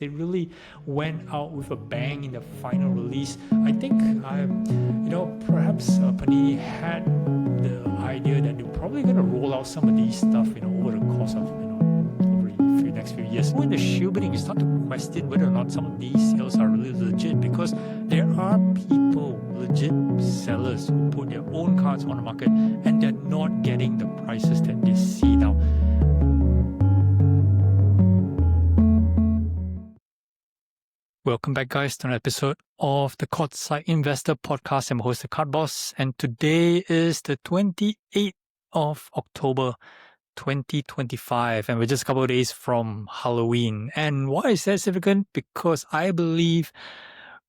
They really went out with a bang in the final release. I think perhaps Panini had the idea that they're probably going to roll out some of these stuff, over the course of, over the next few years. When the shill bidding, you start to question whether or not some of these sales are really legit, because there are people, legit sellers, who put their own cards on the market and they're not getting the prices that they see now. Welcome back, guys, to an episode of the Courtside Investor Podcast. I'm host, the Card Boss, and today is the 28th of October, 2025, and we're just a couple of days from Halloween. And why is that significant? Because I believe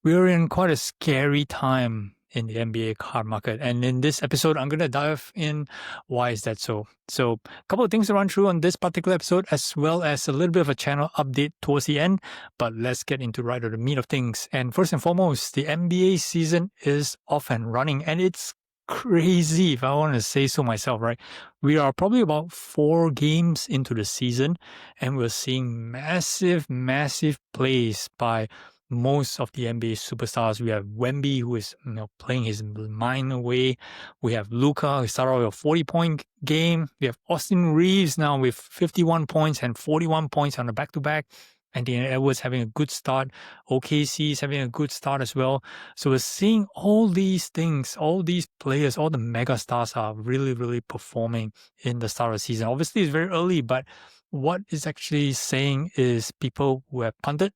we're in quite a scary time in the NBA card market. And in this episode, I'm going to dive in why is that so. So a couple of things to run through on this particular episode, as well as a little bit of a channel update towards the end. But let's get into right of the meat of things. And first and foremost, the NBA season is off and running, and it's crazy, if I want to say so myself, right? We are probably about 4 games into the season, and we're seeing massive plays by most of the NBA superstars. We have Wemby, who is playing his mind away. We have Luka, who started with a 40-point game. We have Austin Reeves now with 51 points and 41 points on the back-to-back. Anthony Edwards having a good start. OKC is having a good start as well. So we're seeing all these things, all these players, all the megastars are really performing in the start of the season. Obviously, it's very early, but what it's actually saying is people who have punted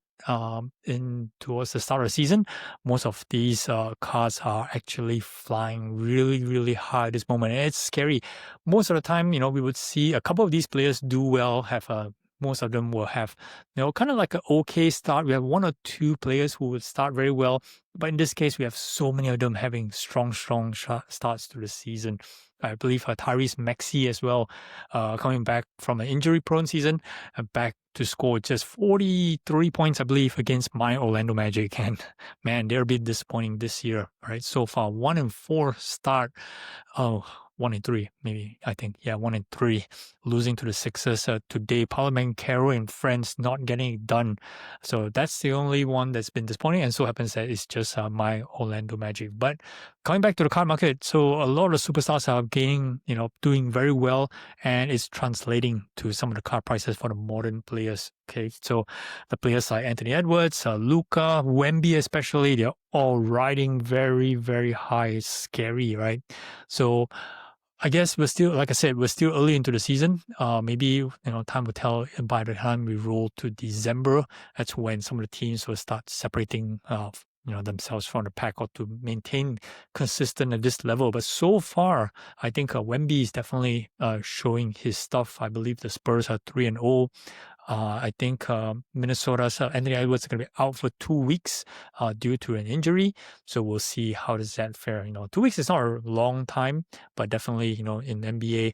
in towards the start of the season, most of these cards are actually flying really high at this moment. And it's scary. Most of the time, we would see a couple of these players do well, most of them will have, kind of like an okay start. We have 1 or 2 players who would start very well. But in this case, we have so many of them having strong starts to the season. I believe Tyrese Maxey as well, coming back from an injury-prone season, back to score just 43 points, I believe, against my Orlando Magic. And man, they're a bit disappointing this year, right? So far, 1-4 start. 1-3, maybe, I think. Yeah, 1-3, losing to the Sixers today. Paolo Banchero and friends not getting it done. So that's the only one that's been disappointing, and so happens that it's just my Orlando Magic. But coming back to the card market, so a lot of superstars are gaining, doing very well, and it's translating to some of the card prices for the modern players. Okay, so the players like Anthony Edwards, Luka, Wemby especially, they're all riding very high. It's scary, right? So I guess we're still, like I said, we're still early into the season. Maybe, time will tell. By the time we roll to December, that's when some of the teams will start separating themselves from the pack, or to maintain consistent at this level. But so far, I think Wemby is definitely showing his stuff. I believe the Spurs are 3-0. I think Minnesota's Anthony Edwards is going to be out for 2 weeks due to an injury. So we'll see how does that fare. 2 weeks is not a long time, but definitely, in NBA,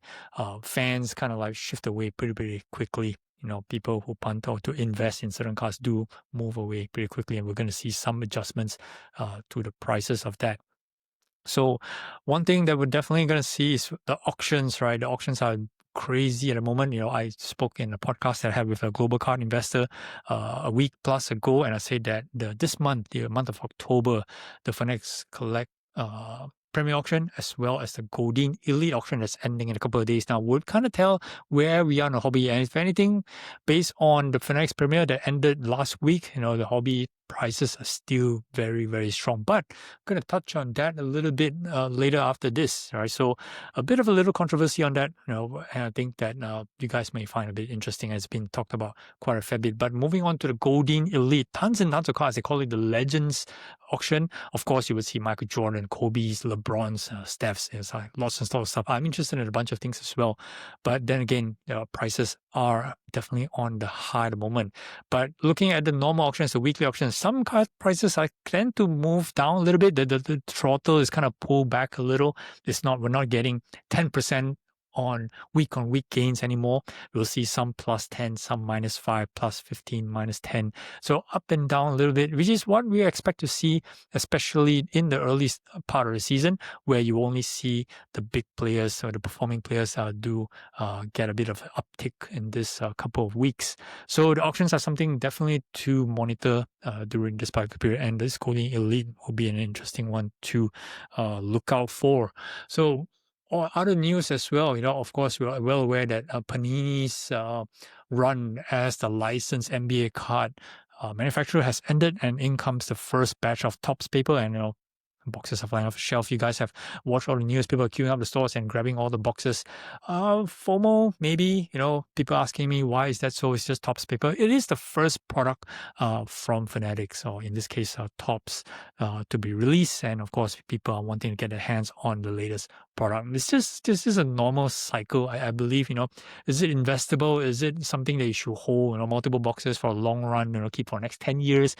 fans kind of like shift away pretty quickly. People who punt or to invest in certain cards do move away pretty quickly, and we're going to see some adjustments to the prices of that. So one thing that we're definitely going to see is the auctions, right? The auctions are crazy at the moment. I spoke in a podcast that I had with a global card investor a week plus ago, and I said that this month, the month of October, the Fanatics Collect Premier auction, as well as the Goldin Elite auction that's ending in a couple of days now, would kind of tell where we are in the hobby. And if anything, based on the Fanatics Premier that ended last week, the hobby prices are still very strong. But I'm going to touch on that a little bit later after this, right? So a bit of a little controversy on that, and I think that you guys may find a bit interesting. It's been talked about quite a fair bit. But moving on to the Goldin Elite, tons and tons of cards. They call it the Legends auction. Of course, you would see Michael Jordan, Kobe's, LeBron's, Steph's. There's like lots of stuff. I'm interested in a bunch of things as well. But then again, prices are definitely on the high at the moment. But looking at the normal auctions, the weekly auctions, some card prices tend to move down a little bit. The throttle is kind of pulled back a little. We're not getting 10% on week gains anymore. We'll see some plus 10, some minus 5, plus 15, minus 10. So up and down a little bit, which is what we expect to see, especially in the early part of the season, where you only see the big players or the performing players do get a bit of an uptick in this couple of weeks. So the auctions are something definitely to monitor during this particular period, and this Golden Elite will be an interesting one to look out for. So, or other news as well, of course, we're well aware that Panini's run as the licensed NBA card manufacturer has ended, and in comes the first batch of Topps paper, and boxes are flying off the shelf. You guys have watched all the news. People are queuing up the stores and grabbing all the boxes. FOMO, maybe, people asking me, why is that so? It's just Topps paper. It is the first product from Fanatics, or in this case, Topps, to be released. And of course, people are wanting to get their hands on the latest product. This is a normal cycle, I believe. Is it investable? Is it something that you should hold, multiple boxes for a long run, keep for the next 10 years?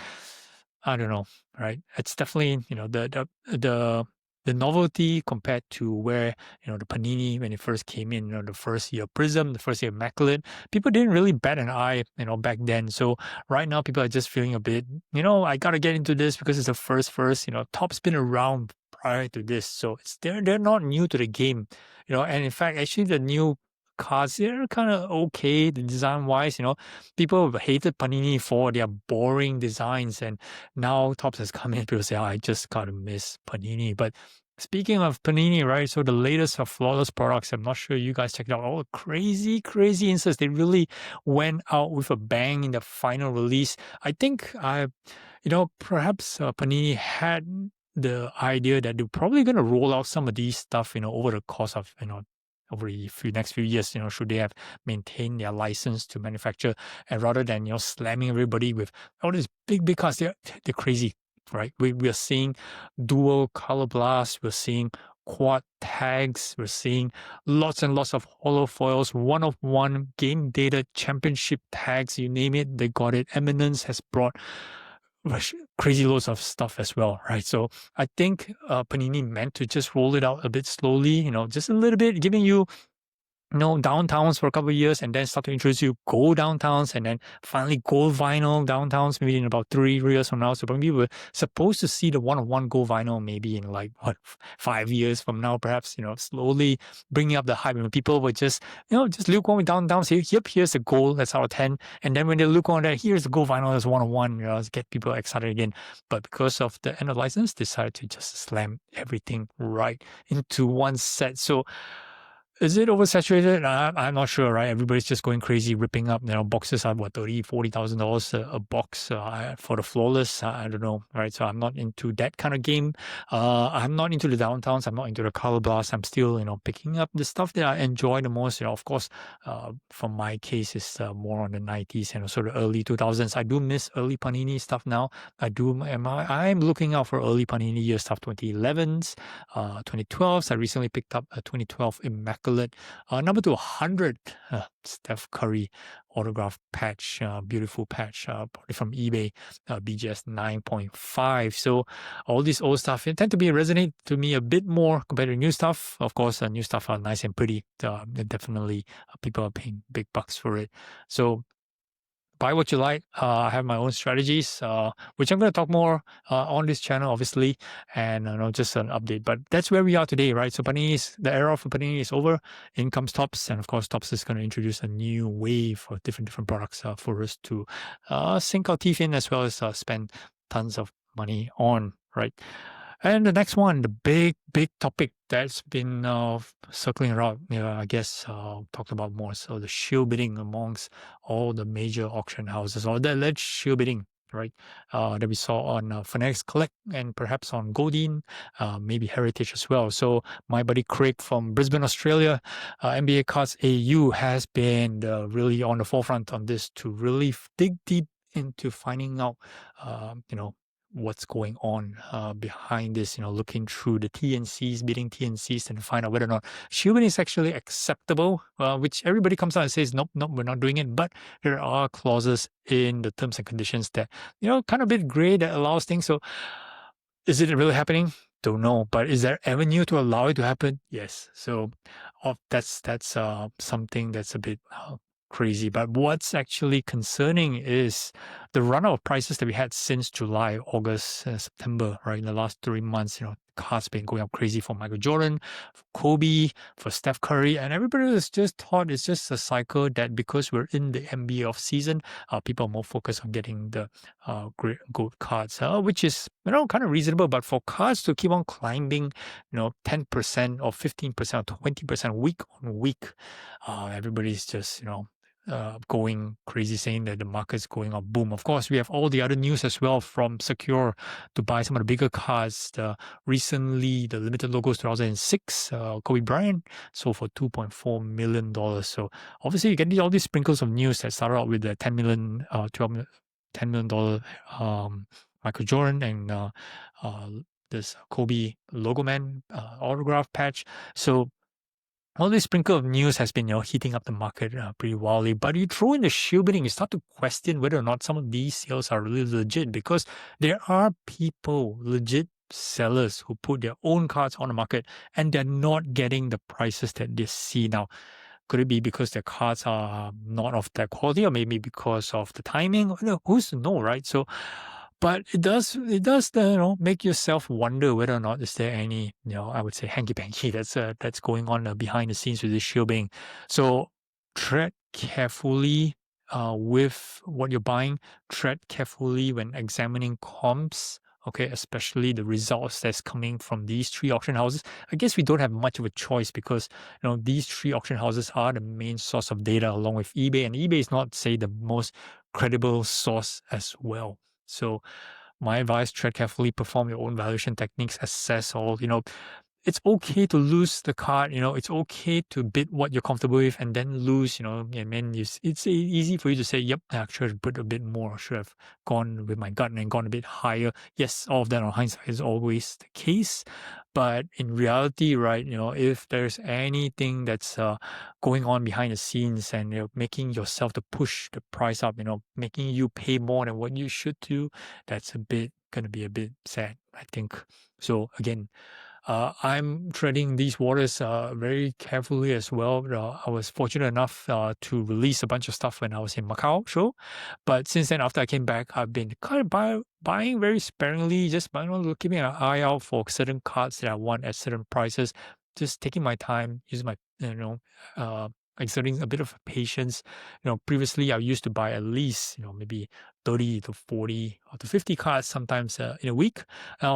I don't know, right? It's definitely, the novelty compared to where, the Panini, when it first came in, the first year Prism, the first year Immaculate, people didn't really bat an eye, back then. So right now people are just feeling a bit, I got to get into this because it's the first, Top's been around prior to this. So they're not new to the game, and in fact, actually the new cards, they're kind of okay, the design wise. People hated Panini for their boring designs, and now Topps has come in. People say, I just gotta miss Panini. But speaking of Panini, right, so the latest of flawless products, I'm not sure you guys checked out all the crazy inserts. They really went out with a bang in the final release. I think perhaps Panini had the idea that they're probably going to roll out some of these stuff, over the course of, over the next few years, should they have maintained their license to manufacture, and rather than, slamming everybody with all these big cards, they're crazy, right? We are seeing dual color blasts, we're seeing quad tags, we're seeing lots and lots of holo foils, 1-of-1 game data championship tags, you name it, they got it. Eminence has brought crazy loads of stuff as well, right? So I think Panini meant to just roll it out a bit slowly, just a little bit, giving you downtowns for a couple of years, and then start to introduce you gold downtowns, and then finally gold vinyl downtowns maybe in about 3 years from now. So maybe we're supposed to see the 1-of-1 gold vinyl maybe in 5 years from now, perhaps, slowly bringing up the hype. When people were just lukewarm with downtowns, say, yep, here's the gold, that's out of 10. And then when they look on that, here's the gold vinyl, that's 1-of-1, get people excited again. But because of the end of license, decided to just slam everything right into one set. So is it oversaturated? I'm not sure, right? Everybody's just going crazy, ripping up, boxes are $30,000-$40,000 a box for the flawless. I don't know, right? So I'm not into that kind of game. I'm not into the downtowns. I'm not into the color blast. I'm still, picking up the stuff that I enjoy the most. Of course, from my case, it's more on the 90s and also the early 2000s. I do miss early Panini stuff now. I'm looking out for early Panini year stuff, 2011s, 2012s. I recently picked up a 2012 Immaculate number to 100 Steph Curry autograph patch, beautiful patch, probably from eBay, BGS 9.5. So all this old stuff, it tend to resonate to me a bit more compared to new stuff. Of course, new stuff are nice and pretty. Definitely, people are paying big bucks for it. So buy what you like. I have my own strategies, which I'm going to talk more on this channel, obviously, and just an update. But that's where we are today, right? So the era for Panini is over. In comes Topps, and of course, Topps is going to introduce a new wave of different products for us to sink our teeth in, as well as spend tons of money on, right? And the next one, the big topic that's been circling around, I guess talked about more. So the shill bidding amongst all the major auction houses, or the alleged shill bidding, right? That we saw on Fanatics Collect, and perhaps on Goldin, maybe Heritage as well. So my buddy Craig from Brisbane, Australia, NBA Cards AU, has been really on the forefront on this, to really dig deep into finding out, what's going on behind this, looking through the TNCs, bidding TNCs, and find out whether or not shill bidding is actually acceptable, which everybody comes out and says, nope, we're not doing it. But there are clauses in the terms and conditions that, kind of a bit gray, that allows things. So is it really happening? don't know. But is there avenue to allow it to happen? Yes. So that's something that's a bit crazy. But what's actually concerning is the run of prices that we had since July, August, September, right? In the last 3 months, cards been going up crazy for Michael Jordan, for Kobe, for Steph Curry, and everybody has just thought it's just a cycle that because we're in the NBA off season, people are more focused on getting the great gold cards, which is kind of reasonable. But for cards to keep on climbing, 10% or 15% or 20% week on week, everybody's just going crazy, saying that the market's going up. Boom. Of course, we have all the other news as well from Secure to buy some of the bigger cards. Recently, the limited logos 2006, Kobe Bryant sold for $2.4 million. So obviously, you get all these sprinkles of news that started out with the $10 million, $10 million Michael Jordan and this Kobe logo man autograph patch. So all this sprinkle of news has been, heating up the market pretty wildly. But you throw in the shill bidding, you start to question whether or not some of these sales are really legit, because there are people, legit sellers, who put their own cards on the market and they're not getting the prices that they see now. Could it be because their cards are not of that quality, or maybe because of the timing? Who's to know, right? So, but it does make yourself wonder whether or not is there any, I would say hanky-panky that's going on behind the scenes with this shill bidding. So tread carefully with what you're buying. Tread carefully when examining comps. Okay, especially the results that's coming from these 3 auction houses. I guess we don't have much of a choice because these 3 auction houses are the main source of data, along with eBay, and eBay is not, say, the most credible source as well. So my advice: tread carefully, perform your own valuation techniques, assess all. It's okay to lose the card, it's okay to bid what you're comfortable with and then lose, and then it's easy for you to say, yep, I should have put a bit more, I should have gone with my gut and gone a bit higher. Yes, all of that on hindsight is always the case. But in reality, right, if there's anything that's going on behind the scenes and making yourself to push the price up, making you pay more than what you should do, that's going to be a bit sad, I think. So again, I'm treading these waters very carefully as well. I was fortunate enough to release a bunch of stuff when I was in Macau show, but since then, after I came back, I've been kind of buying very sparingly, just keeping an eye out for certain cards that I want at certain prices, just taking my time, using my exerting a bit of patience. Previously I used to buy at least, maybe 30 to 40 or to 50 cards sometimes in a week.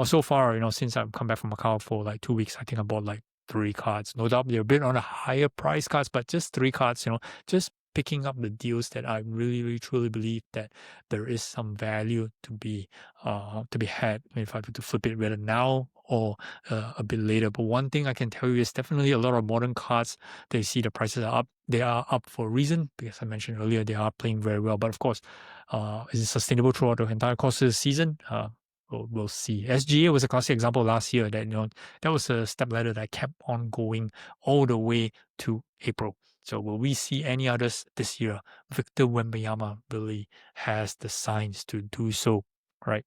So far, since I've come back from Macau for like 2 weeks, I think I bought like 3 cards. No doubt they're a bit on the higher price cards, but just 3 cards, just picking up the deals that I really, really, truly believe that there is some value to be had. If I were to flip it whether now or a bit later. But one thing I can tell you is definitely a lot of modern cards, they see the prices are up. They are up for a reason, because I mentioned earlier they are playing very well. But of course, is it sustainable throughout the entire course of the season? We'll see. SGA was a classic example last year that that was a step ladder that kept on going all the way to April. So will we see any others this year? Victor Wembanyama really has the signs to do so, right?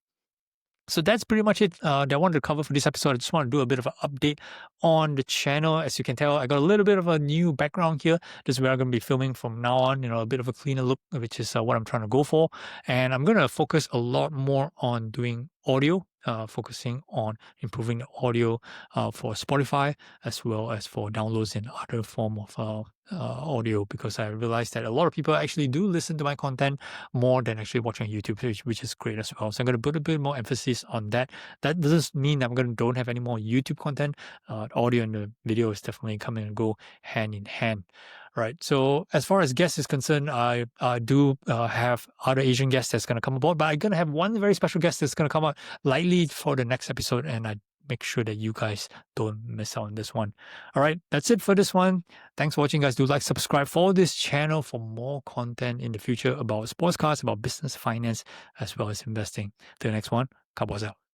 So that's pretty much it that I wanted to cover for this episode. I just want to do a bit of an update on the channel. As you can tell, I got a little bit of a new background here. This is where I'm going to be filming from now on, a bit of a cleaner look, which is what I'm trying to go for. And I'm going to focus a lot more on doing audio, focusing on improving the audio for Spotify, as well as for downloads in other form of audio, because I realized that a lot of people actually do listen to my content more than actually watching on YouTube, which is great as well. So I'm going to put a bit more emphasis on that. That doesn't mean I'm going to don't have any more YouTube content. Audio and the video is definitely coming and go hand in hand. Right. So as far as guests is concerned, I do have other Asian guests that's going to come aboard, but I'm going to have one very special guest that's going to come out lightly for the next episode, and I make sure that you guys don't miss out on this one. All right, that's it for this one. Thanks for watching, guys. Do like, subscribe, follow this channel for more content in the future about sports cards, about business, finance, as well as investing. Till the next one, Cowboys out.